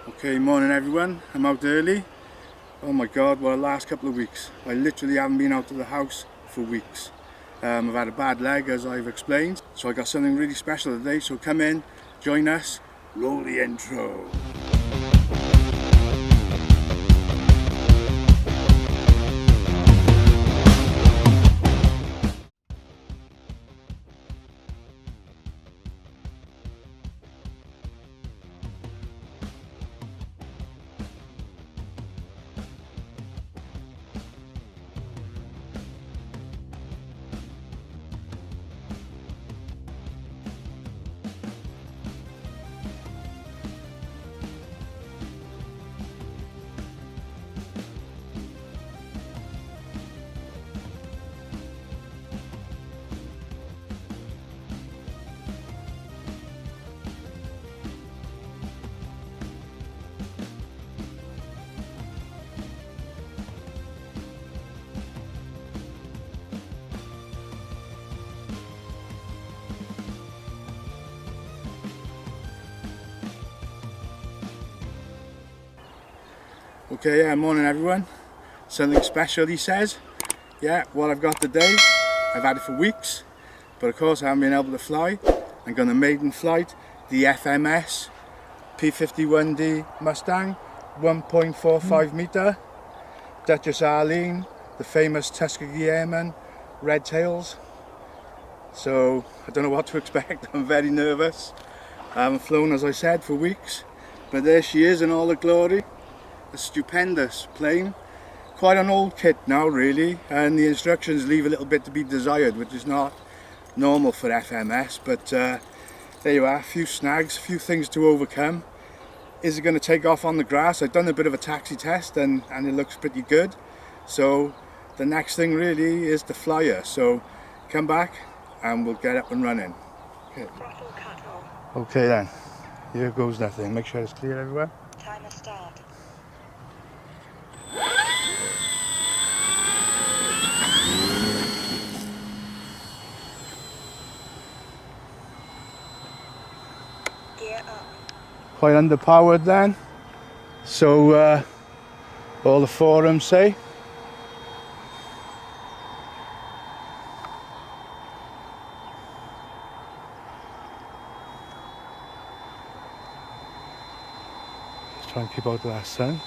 Okay, morning everyone. I'm out early. Oh my god, what a last couple of weeks. I literally haven't been out of the house for weeks. I've had a bad leg, as I've explained, so I got something really special today, so come in, join us, roll the intro. Okay, yeah, morning everyone. Something special, he says. Yeah, what I've got today, I've had it for weeks, but of course I haven't been able to fly. I'm going to maiden flight, the FMS P51-D Mustang, 1.45 metre, Duchess Arlene, the famous Tuskegee Airman, red tails. So I don't know what to expect. I'm very nervous. I haven't flown, as I said, for weeks, but there she is in all her glory. A stupendous plane, quite an old kit now really, and the instructions leave a little bit to be desired, which is not normal for FMS, but there you are, a few snags, a few things to overcome. Is it going to take off on the grass? I've done a bit of a taxi test and it looks pretty good, so the next thing really is to fly her, so come back and we'll get up and running. Okay then, here goes nothing. Make sure it's clear everywhere. Timer start. Gear up. Quite underpowered then, so all the forums say. Let's try and keep out of that sun.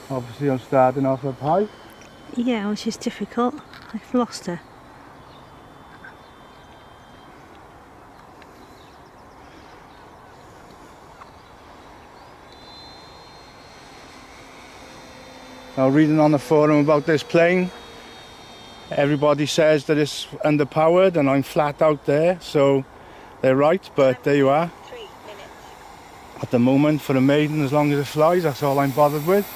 Obviously I'm starting off up high. Yeah, which is difficult. I've lost her. Now, reading on the forum about this plane, everybody says that it's underpowered and I'm flat out there, so they're right, but there you are. 3 minutes. At the moment, for a maiden, as long as it flies, that's all I'm bothered with.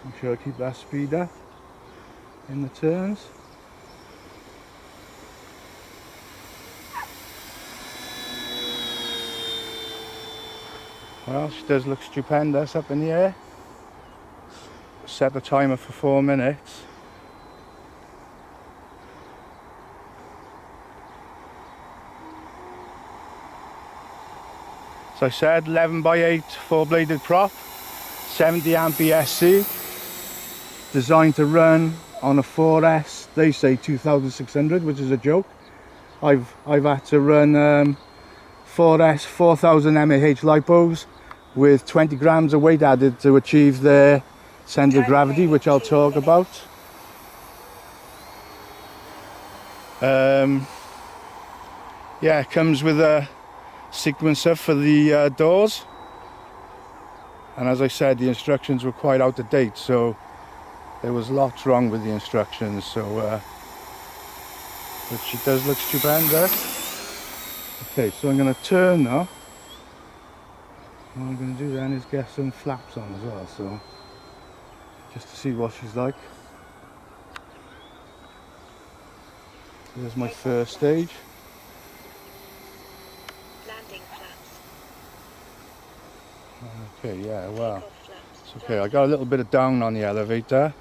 Make sure I keep that speed up in the turns. Well, she does look stupendous up in the air. Set the timer for 4 minutes. As I said, 11x8 four-bladed prop, 70 amp ESC, designed to run on a 4S. They say 2600, which is a joke. I've had to run 4S 4000 mAh lipos with 20 grams of weight added to achieve their center of gravity, which I'll talk about. Yeah, it comes with a sequencer for the doors, and as I said, the instructions were quite out of date, so there was lots wrong with the instructions, so but she does look stupendous. Okay, so I'm going to turn now. What I'm going to do then is get some flaps on as well, so just to see what she's like. There's my first stage. Landing flaps. Okay, yeah, wow. Okay, I got a little bit of down on the elevator.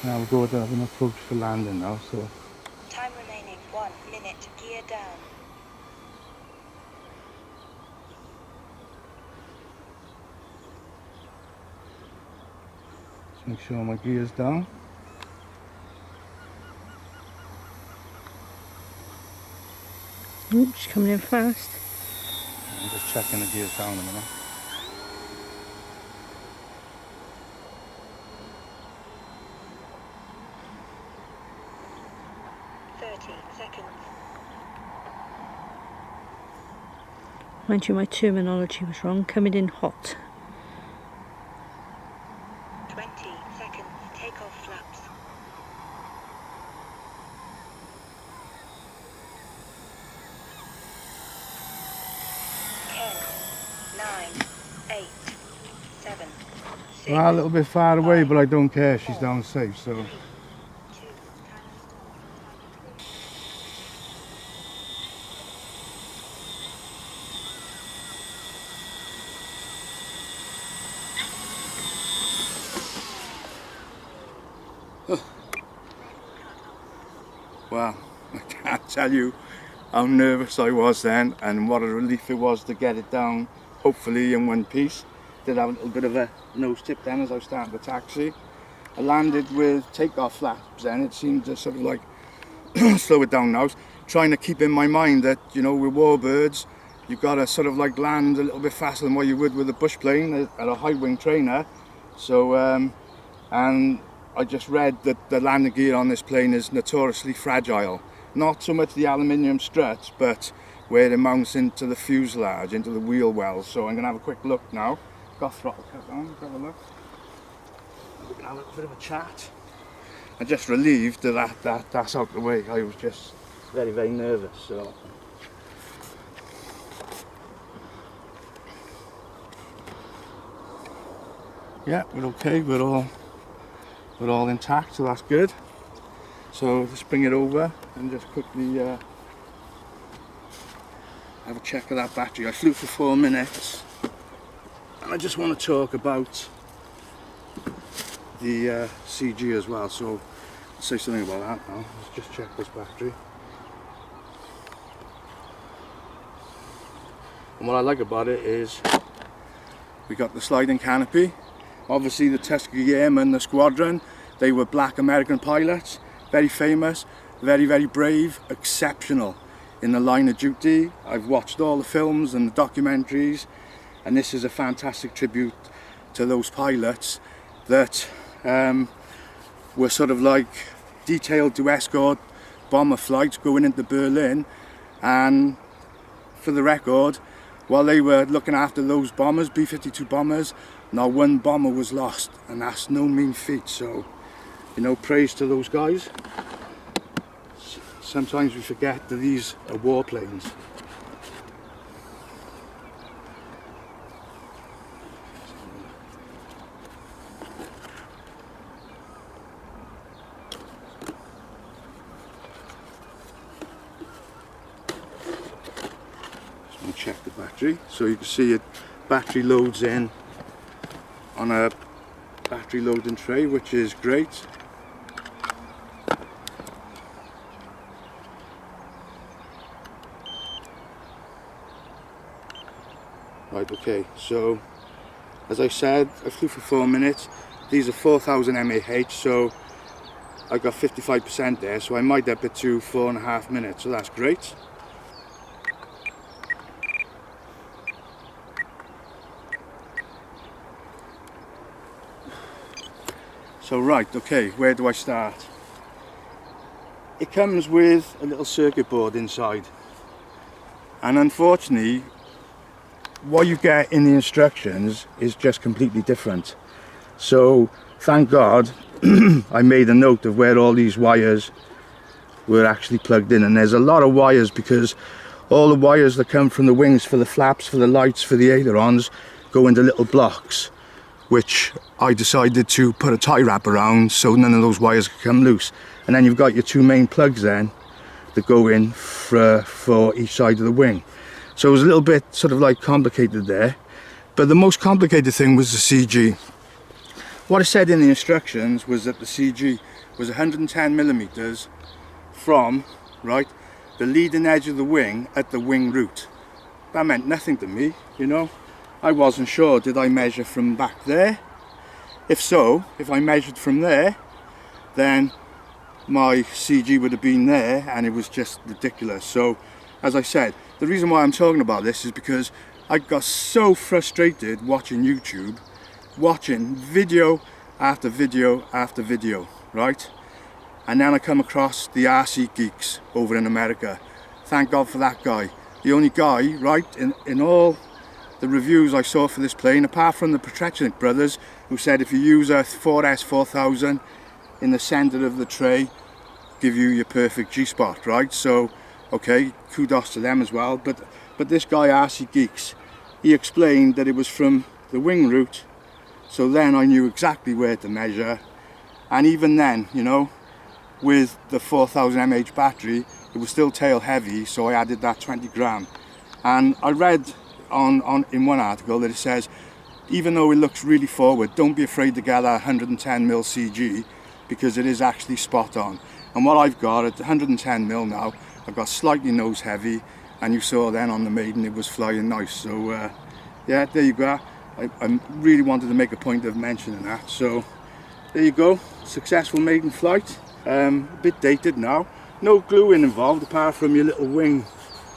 Now we'll go with an approach for landing now, so. Time remaining 1 minute. Gear down. Just make sure my gear's down. Oops, coming in fast. I'm just checking the gears down a minute. Mind you, my terminology was wrong. Coming in hot. 20 seconds. Take off flaps. 10, 9, 8, 7, 6. Well, a little bit far away, but I don't care. She's down safe, so. Wow, I can't tell you how nervous I was then and what a relief it was to get it down, hopefully in one piece. Did have a little bit of a nose tip then as I was starting the taxi. I landed with takeoff flaps then. It seemed to sort of like slow it down now. I was trying to keep in my mind that, you know, with warbirds, you've got to sort of like land a little bit faster than what you would with a bush plane at a high wing trainer. So, and I just read that the landing gear on this plane is notoriously fragile. Not so much the aluminium struts, but where it mounts into the fuselage, into the wheel wells. So I'm going to have a quick look now. Got throttle cut on, let's have a look. We can have a little bit of a chat. I'm just relieved that that's out the way. I was just very, very nervous. So. Yeah, we're okay. We're all intact, so that's good. So let's bring it over and just quickly have a check of that battery. I flew for 4 minutes, and I just want to talk about the CG as well. So let's say something about that now. Let's just check this battery. And what I like about it is we got the sliding canopy. Obviously the Tuskegee Airmen, the squadron, they were black American pilots, very famous, very, very brave, exceptional in the line of duty. I've watched all the films and the documentaries, and this is a fantastic tribute to those pilots that were sort of like detailed to escort bomber flights going into Berlin. And for the record, while they were looking after those bombers, B-52 bombers, not one bomber was lost, and that's no mean feat. So, you know, praise to those guys. Sometimes we forget that these are warplanes. Just want to check the battery. So you can see it, battery loads in on a battery loading tray, which is great. Right, okay, so as I said, I flew for 4 minutes. These are 4,000 mAh, so I got 55% there, so I might up it to 4.5 minutes, so that's great. So right, okay, where do I start? It comes with a little circuit board inside, and unfortunately what you get in the instructions is just completely different. So thank God I made a note of where all these wires were actually plugged in, and there's a lot of wires because all the wires that come from the wings for the flaps, for the lights, for the ailerons go into little blocks, which I decided to put a tie wrap around so none of those wires could come loose. and then you've got your two main plugs then that go in for each side of the wing. So it was a little bit sort of like complicated there, but the most complicated thing was the CG. What it said in the instructions was that the CG was 110 millimeters from, right, the leading edge of the wing at the wing root. That meant nothing to me, you know. I wasn't sure, did I measure from back there? If so, if I measured from there, then my CG would have been there, and it was just ridiculous. So, as I said, the reason why I'm talking about this is because I got so frustrated watching YouTube, watching video after video after video, right? And then I come across the RC geeks over in America. Thank God for that guy. The only guy, right, in all the reviews I saw for this plane, apart from the Petrechnik brothers, who said if you use a 4S4000 in the center of the tray, give you your perfect G-spot, right? So, okay, kudos to them as well. But this guy, RC Geeks, he explained that it was from the wing root, so then I knew exactly where to measure. And even then, you know, with the 4000 mAh battery, it was still tail heavy, so I added that 20 gram. And I read in one article that it says, even though it looks really forward, don't be afraid to get that 110 mil CG, because it is actually spot on. And what I've got at 110 mil now, I've got slightly nose heavy, and you saw then on the Maiden it was flying nice. So yeah, there you go. I really wanted to make a point of mentioning that. So there you go, successful maiden flight. A bit dated now, no gluing involved apart from your little wing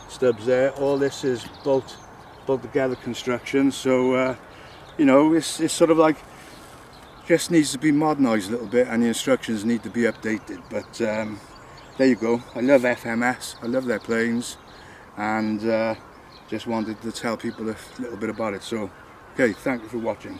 stubs there. All this is bolt together construction, so you know, it's sort of like just needs to be modernized a little bit, and the instructions need to be updated. But there you go. I love FMS, I love their planes, and just wanted to tell people a little bit about it. So okay, thank you for watching.